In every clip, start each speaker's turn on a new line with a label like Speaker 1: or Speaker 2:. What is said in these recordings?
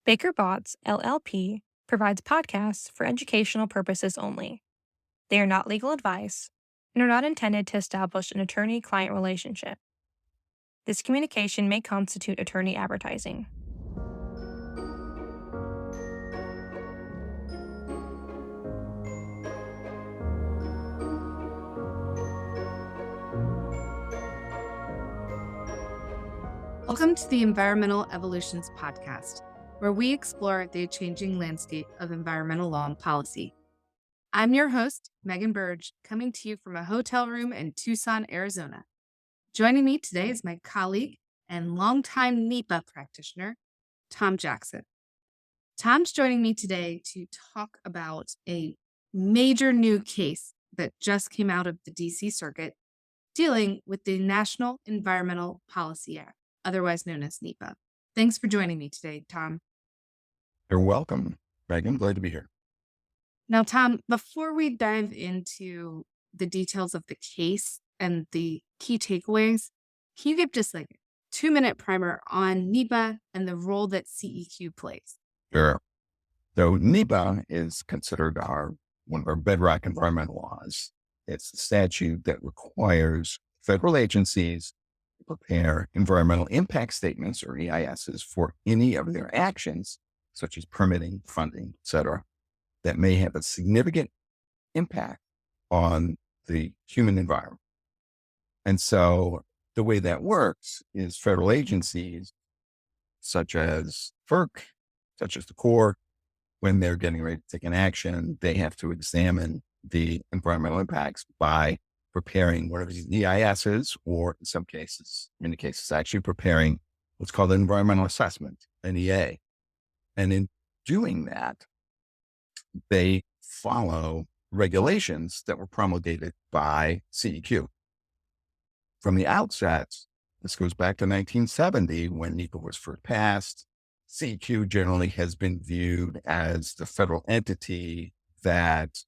Speaker 1: Baker Botts, LLP, provides podcasts for educational purposes only. They are not legal advice and are not intended to establish an attorney client relationship. This communication may constitute attorney advertising.
Speaker 2: Welcome to the Environmental Evolutions Podcast, where we explore the changing landscape of environmental law and policy. I'm your host, Megan Burge, coming to you from a hotel room in Tucson, Arizona. Joining me today is my colleague and longtime NEPA practitioner, Tom Jackson. Tom's joining me today to talk about a major new case that just came out of the DC Circuit dealing with the National Environmental Policy Act, otherwise known as NEPA. Thanks for joining me today, Tom.
Speaker 3: You're welcome, Megan. Glad to be here.
Speaker 2: Now, Tom, before we dive into the details of the case and the key takeaways, can you give just like a 2-minute primer on NEPA and the role that CEQ plays?
Speaker 3: Sure. So NEPA is considered one of our bedrock environmental laws. It's a statute that requires federal agencies to prepare environmental impact statements, or EISs, for any of their actions, such as permitting, funding, et cetera, that may have a significant impact on the human environment. And so the way that works is federal agencies, such as FERC, such as the Corps, when they're getting ready to take an action, they have to examine the environmental impacts by preparing one of these EISs, or in some cases, many cases, actually preparing what's called an environmental assessment, an EA. And in doing that, they follow regulations that were promulgated by CEQ. From the outset, this goes back to 1970 when NEPA was first passed. CEQ generally has been viewed as the federal entity that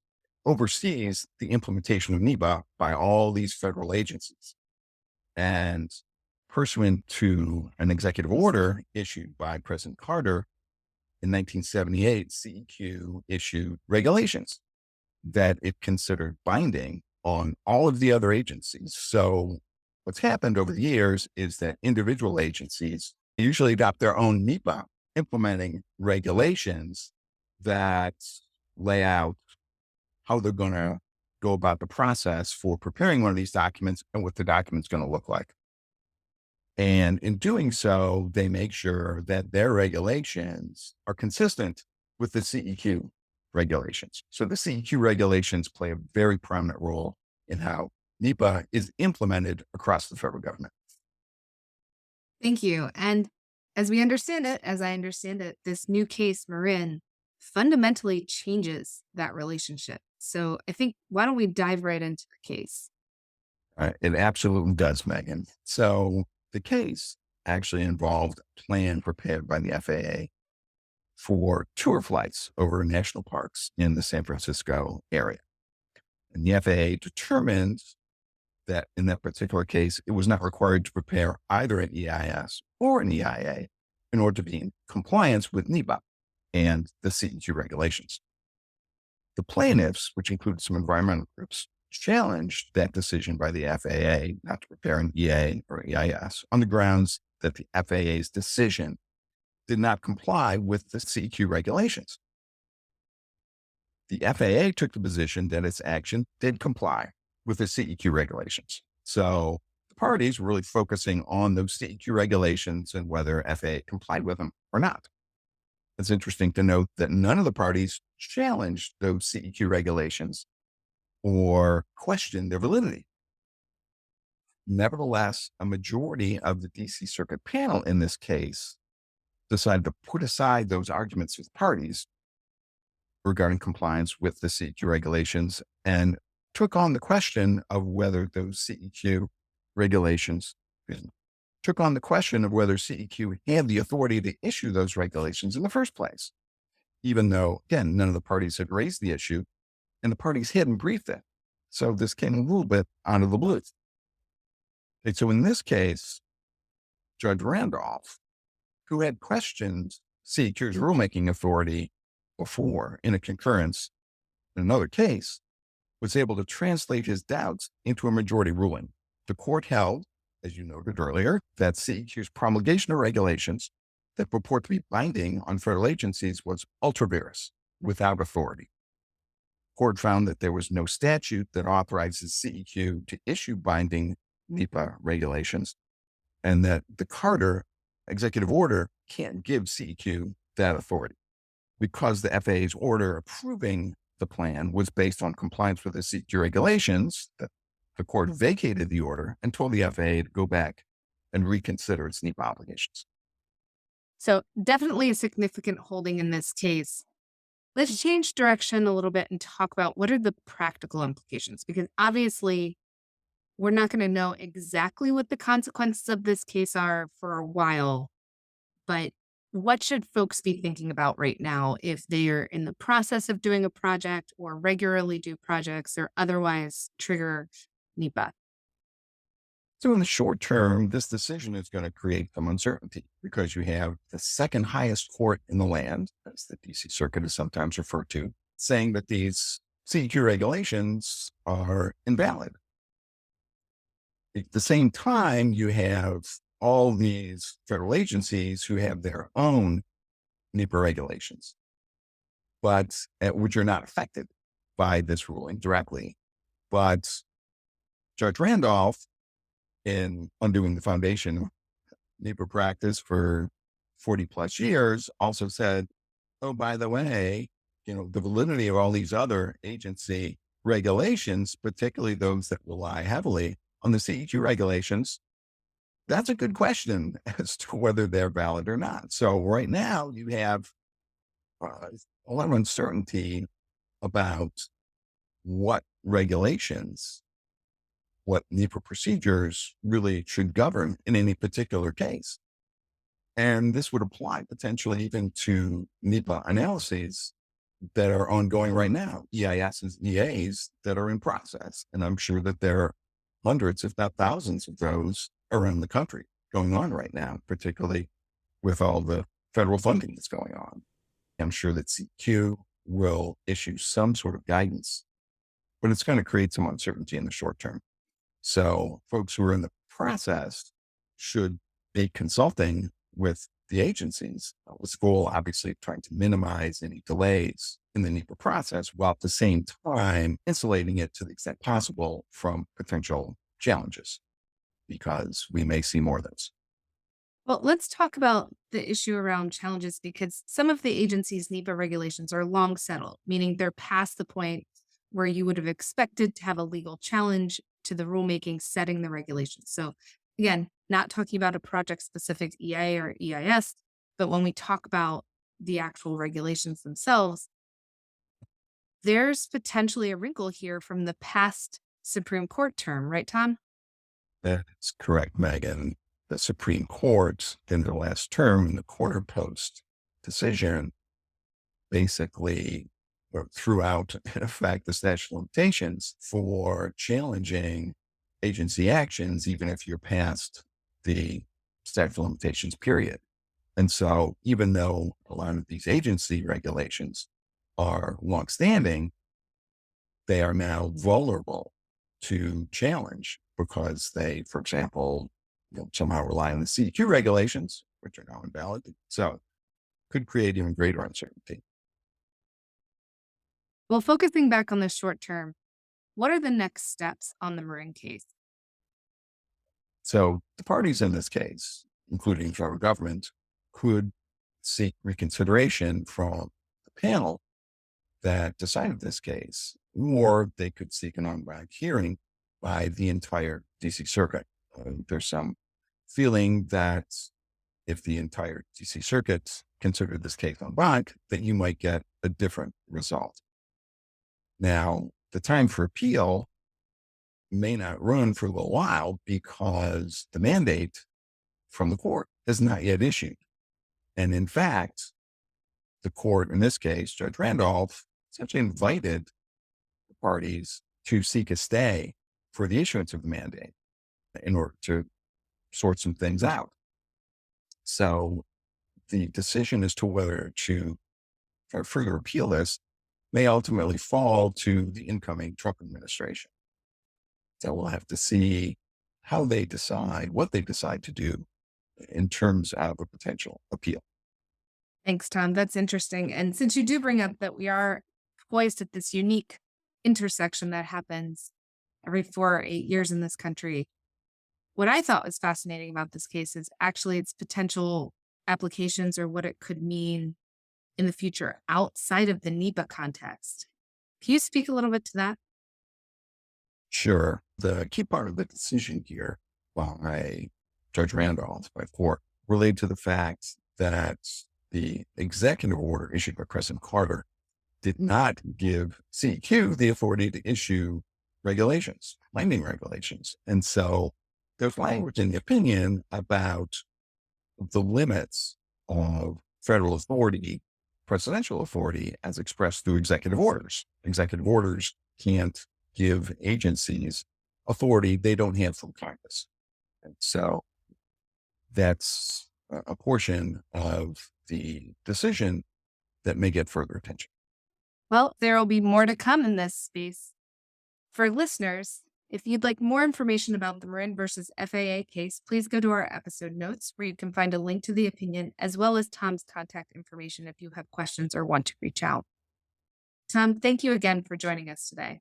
Speaker 3: oversees the implementation of NEPA by all these federal agencies. And pursuant to an executive order issued by President Carter in 1978, CEQ issued regulations that it considered binding on all of the other agencies. So what's happened over the years is that individual agencies usually adopt their own NEPA implementing regulations that lay out how they're going to go about the process for preparing one of these documents and what the document's going to look like. And in doing so, they make sure that their regulations are consistent with the CEQ regulations. So the CEQ regulations play a very prominent role in how NEPA is implemented across the federal government.
Speaker 2: Thank you. And as I understand it, this new case, Marin, fundamentally changes that relationship. So I think, why don't we dive right into the case?
Speaker 3: It absolutely does, Megan. So the case actually involved a plan prepared by the FAA for tour flights over national parks in the San Francisco area. And the FAA determined that in that particular case, it was not required to prepare either an EIS or an EIA in order to be in compliance with NEPA and the CEQ regulations. The plaintiffs, which included some environmental groups, challenged that decision by the FAA not to prepare an EA or EIS on the grounds that the FAA's decision did not comply with the CEQ regulations. The FAA took the position that its action did comply with the CEQ regulations. So the parties were really focusing on those CEQ regulations and whether FAA complied with them or not. It's interesting to note that none of the parties challenged those CEQ regulations or questioned their validity. Nevertheless, a majority of the DC Circuit panel in this case decided to put aside those arguments with parties regarding compliance with the CEQ regulations and took on the question of whether those CEQ regulations, took on the question of whether CEQ had the authority to issue those regulations in the first place, even though, again, none of the parties had raised the issue and the parties hadn't briefed it. So this came a little bit out of the blue. Okay, so in this case, Judge Randolph, who had questioned CEQ's rulemaking authority before in a concurrence in another case, was able to translate his doubts into a majority ruling. The court held, as you noted earlier, that CEQ's promulgation of regulations that purport to be binding on federal agencies was ultra vires, without authority. The court found that there was no statute that authorizes CEQ to issue binding NEPA regulations, and that the Carter executive order can't give CEQ that authority because the FAA's order approving the plan was based on compliance with the CEQ regulations. That the court vacated the order and told the FAA to go back and reconsider its NEPA obligations.
Speaker 2: So, definitely a significant holding in this case. Let's change direction a little bit and talk about what are the practical implications, because obviously we're not going to know exactly what the consequences of this case are for a while, but what should folks be thinking about right now if they are in the process of doing a project or regularly do projects or otherwise trigger NEPA?
Speaker 3: So in the short term, this decision is going to create some uncertainty because you have the second highest court in the land, as the DC Circuit is sometimes referred to, saying that these CEQ regulations are invalid. At the same time, you have all these federal agencies who have their own NEPA regulations, but which are not affected by this ruling directly. But Judge Randolph, in undoing the foundation of NEPA practice for 40 plus years, also said, oh, by the way, the validity of all these other agency regulations, particularly those that rely heavily on the CEQ regulations, that's a good question as to whether they're valid or not. So right now you have a lot of uncertainty about what regulations, what NEPA procedures really should govern in any particular case. And this would apply potentially even to NEPA analyses that are ongoing right now, EISs and EAs that are in process. And I'm sure that there are hundreds, if not thousands of those around the country going on right now, particularly with all the federal funding that's going on. I'm sure that CQ will issue some sort of guidance, but it's going to create some uncertainty in the short term. So folks who are in the process should be consulting with the agencies with the goal, obviously, of trying to minimize any delays in the NEPA process while at the same time insulating it to the extent possible from potential challenges, because we may see more of those.
Speaker 2: Well, let's talk about the issue around challenges, because some of the agency's NEPA regulations are long settled, meaning they're past the point where you would have expected to have a legal challenge to the rulemaking setting the regulations. So again, not talking about a project specific EA or EIS, but when we talk about the actual regulations themselves, there's potentially a wrinkle here from the past Supreme Court term, right, Tom?
Speaker 3: That's correct, Megan. The Supreme Court in the last term in the Quarter Post decision basically threw out, in effect, the statute of limitations for challenging agency actions, even if you're past the statute of limitations period. And so even though a lot of these agency regulations are longstanding, they are now vulnerable to challenge because they, for example, somehow rely on the CEQ regulations, which are now invalid. So could create even greater uncertainty.
Speaker 2: Well, focusing back on the short term, what are the next steps on the Marin case?
Speaker 3: So the parties in this case, including the federal government, could seek reconsideration from the panel that decided this case, or they could seek an en banc hearing by the entire DC Circuit. There's some feeling that if the entire DC Circuit considered this case en banc, that you might get a different result. Now, the time for appeal may not run for a little while because the mandate from the court is not yet issued. And in fact, the court, in this case, Judge Randolph, essentially invited the parties to seek a stay for the issuance of the mandate in order to sort some things out. So the decision as to whether to further appeal this may ultimately fall to the incoming Trump administration. So we'll have to see how they decide, what they decide to do in terms of a potential appeal.
Speaker 2: Thanks, Tom. That's interesting. And since you do bring up that we are poised at this unique intersection that happens every 4 or 8 years in this country, what I thought was fascinating about this case is actually its potential applications or what it could mean in the future outside of the NEPA context. Can you speak a little bit to that?
Speaker 3: Sure. The key part of the decision here by Judge Randolph, by court, related to the fact that the executive order issued by President Carter did not give CEQ the authority to issue regulations, lending regulations. And so there's language in the opinion about the limits of federal authority, presidential authority, as expressed through executive orders. Executive orders can't give agencies authority they don't have from Congress. And so that's a portion of the decision that may get further attention.
Speaker 2: Well, there will be more to come in this space. For listeners, if you'd like more information about the Marin versus FAA case, please go to our episode notes where you can find a link to the opinion as well as Tom's contact information if you have questions or want to reach out. Tom, thank you again for joining us today.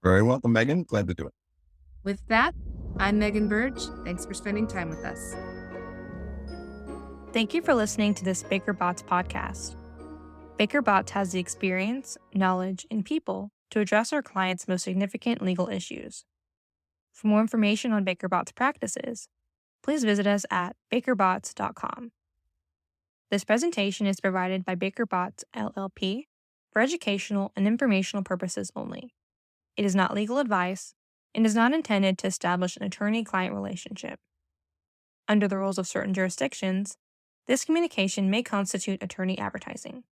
Speaker 3: Very welcome, Megan. Glad to do it.
Speaker 2: With that, I'm Megan Burge. Thanks for spending time with us.
Speaker 1: Thank you for listening to this Baker Botts podcast. Baker Botts has the experience, knowledge, and people to address our clients' most significant legal issues. For more information on Baker Botts practices, please visit us at bakerbotts.com. This presentation is provided by Baker Botts LLP for educational and informational purposes only. It is not legal advice and is not intended to establish an attorney-client relationship. Under the rules of certain jurisdictions, this communication may constitute attorney advertising.